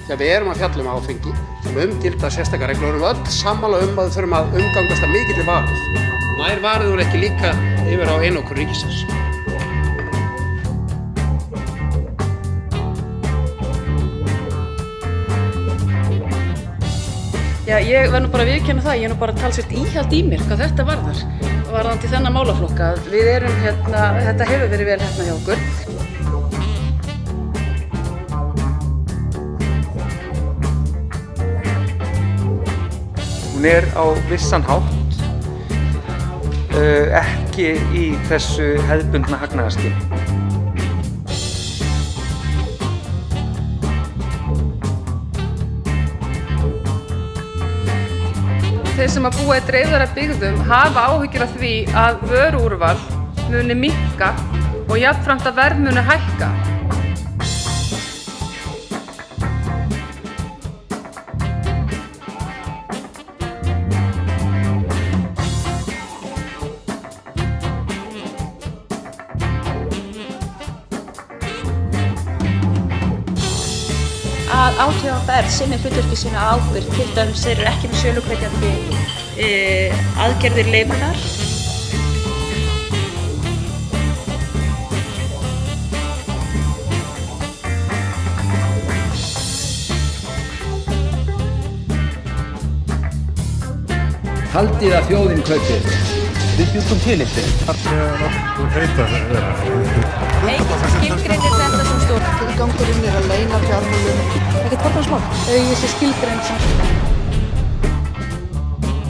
þegar við erum að fjalla áfengi sem gilda sérstakar reglur öll sammála að við þurfum að umgangast af mikilli varúð. Nær varúð ekki líka yfir á einokun ríkisins. Já, ég verð bara að viðurkenna það, ég bara talsvert íhald í mér hvað þetta varðar. Varðandi þennan málaflokka, við erum þetta hefur verið vel hjá okkur. Hún á vissan hátt, ekki í þessu hefðbundna hagnaðarskyni. Þeir sem að búa í dreifðari byggðum hafa áhyggjur af því að vöruúrval muni minnka og jafnframt að verð muni hækka. Að ÁTVR sinni hlutverki sínu af ábyrgð, til dæmis þeir eru ekki með sölukveikjandi aðgerðir leyfðar. Haldið að þjóðin kaupi þetta. Við bjuggum til þetta. Skilgreinir þetta sem stórt. Tilgangurinn að leyna fjármunum. Ekkert forgangsmál. Þessi skilgreind sem